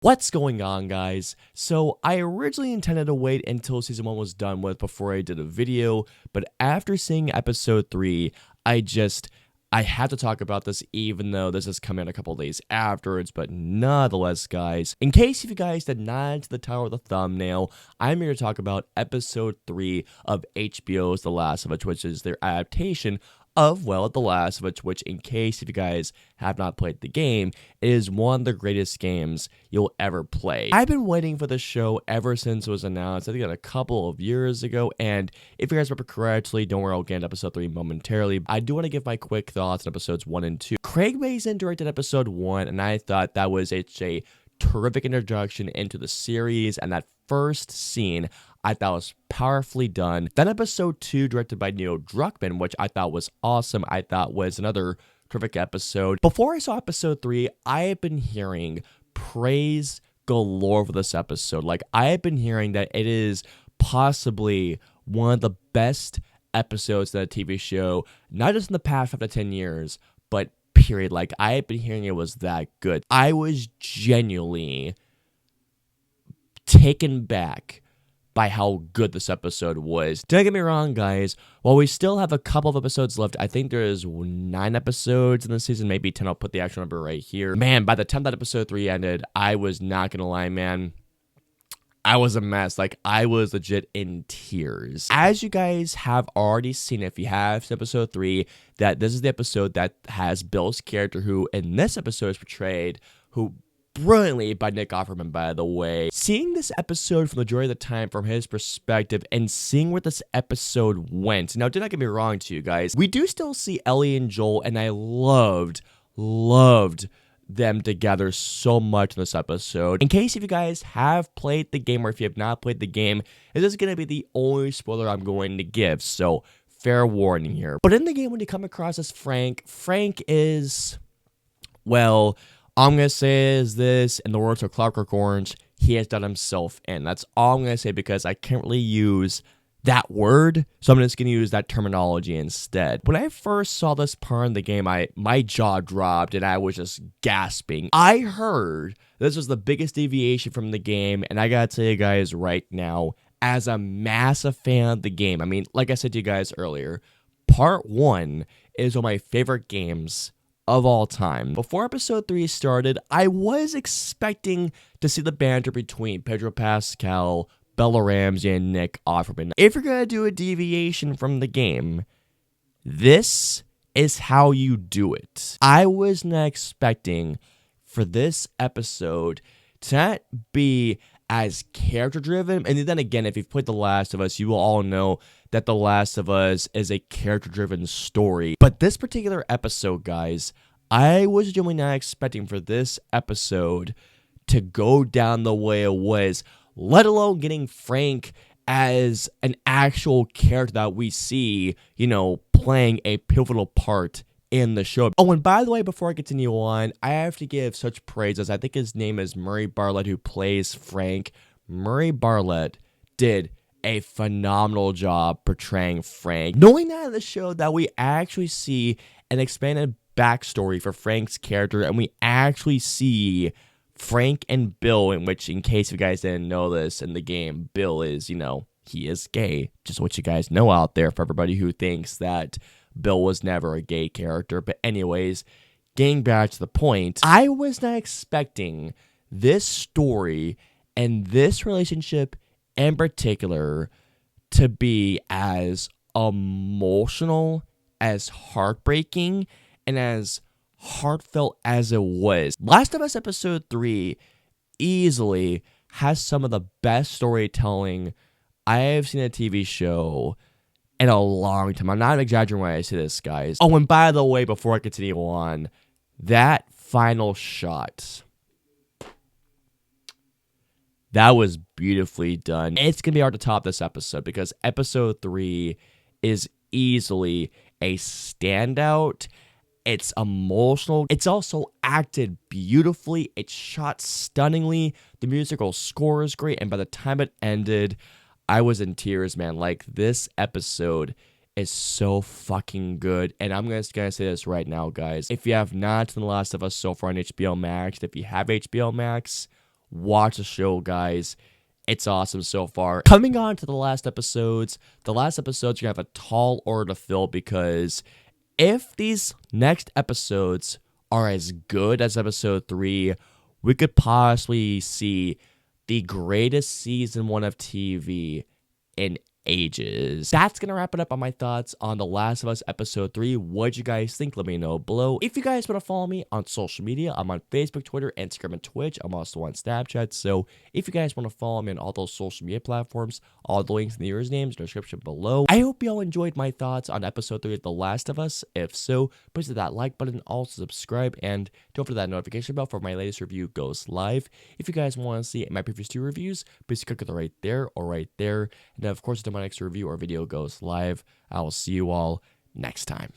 What's going on, guys? So I originally intended to wait until season 1 was done with before I did a video, but after seeing episode 3, I had to talk about this even though this is coming a couple days afterwards, but nonetheless, guys, in case if you guys did not enter the title or the thumbnail, I'm here to talk about episode 3 of HBO's The Last of Us, which is their adaptation of, well, The Last of Us, which, in case if you guys have not played the game, is one of the greatest games you'll ever play. I've been waiting for this show ever since it was announced, I think a couple of years ago, and if you guys remember correctly, don't worry, I'll get into episode 3 momentarily. I do want to give my quick thoughts on episodes 1 and 2. Craig Mazin directed episode 1, and I thought that was a terrific introduction into the series, and that first scene I thought was powerfully done. Then episode 2, directed by Neil Druckmann, which I thought was awesome. I thought was another terrific episode. Before I saw episode 3, I have been hearing praise galore for this episode. Like, I have been hearing that it is possibly one of the best episodes of a TV show, not just in the past 5 to 10 years, but period. Like, I have been hearing it was that good. I was genuinely taken back by how good this episode was. Don't get me wrong, guys. While we still have a couple of episodes left, I think there is 9 episodes in the season, maybe 10. I'll put the actual number right here. Man, by the time that episode 3 ended, I was not gonna lie, man. I was a mess. Like, I was legit in tears. As you guys have already seen, if you have seen episode 3, that this is the episode that has Bill's character, who in this episode is portrayed, brilliantly by Nick Offerman, by the way. Seeing this episode for the majority of the time from his perspective and seeing where this episode went. Now, do not get me wrong to you guys. We do still see Ellie and Joel, and I loved them together so much in this episode. In case if you guys have played the game or if you have not played the game, this is going to be the only spoiler I'm going to give. So, fair warning here. But in the game, when you come across as Frank is, well, all I'm going to say is this, in the words of Clockwork Orange, he has done himself in. That's all I'm going to say because I can't really use that word, so I'm just going to use that terminology instead. When I first saw this part in the game, my jaw dropped and I was just gasping. I heard this was the biggest deviation from the game, and I got to tell you guys right now, as a massive fan of the game, I mean, like I said to you guys earlier, part 1 is one of my favorite games of all time. Before episode 3 started, I was expecting to see the banter between Pedro Pascal, Bella Ramsey, and Nick Offerman. If you're gonna do a deviation from the game, this is how you do it. I was not expecting for this episode to not be as character driven, and then again, if you've played The Last of Us, you will all know that The Last of Us is a character driven story. But this particular episode, guys, I was genuinely not expecting for this episode to go down the way it was, let alone getting Frank as an actual character that we see, playing a pivotal part in the show. Oh, and by the way, before I continue on, I have to give such praise as I think his name is Murray Bartlett, who plays Frank. Murray Bartlett did a phenomenal job portraying Frank. Knowing that in the show that we actually see an expanded backstory for Frank's character, and we actually see Frank and Bill, in which, in case you guys didn't know this, in the game, Bill is, he is gay. Just what you guys know out there for everybody who thinks that Bill was never a gay character. But anyways, getting back to the point, I was not expecting this story and this relationship in particular to be as emotional, as heartbreaking, and as heartfelt as it was. Last of Us episode 3 easily has some of the best storytelling I have seen in a TV show in a long time. I'm not exaggerating when I say this, guys. Oh, and by the way, before I continue on, that final shot, that was beautifully done. It's going to be hard to top this episode because episode 3 is easily a standout. It's emotional. It's also acted beautifully. It's shot stunningly. The musical score is great. And by the time it ended, I was in tears, man. Like, this episode is so fucking good. And I'm gonna say this right now, guys. If you have not seen The Last of Us so far on HBO Max, if you have HBO Max, watch the show, guys. It's awesome so far. Coming on to the last episodes you're gonna have a tall order to fill, because if these next episodes are as good as episode 3, we could possibly see the greatest season 1 of TV in ages. That's gonna wrap it up on my thoughts on The Last of Us episode 3. What'd you guys think? Let me know below. If you guys want to follow me on social media, I'm on Facebook, Twitter, Instagram, and Twitch. I'm also on Snapchat. So if you guys want to follow me on all those social media platforms, all the links in the viewers' names in the description below. I hope you all enjoyed my thoughts on episode 3 of The Last of Us. If so, please hit that like button, also subscribe, and don't forget that notification bell for my latest review goes live. If you guys want to see my previous 2 reviews, please click it right there or right there. And then, of course, my next review or video goes live. I will see you all next time.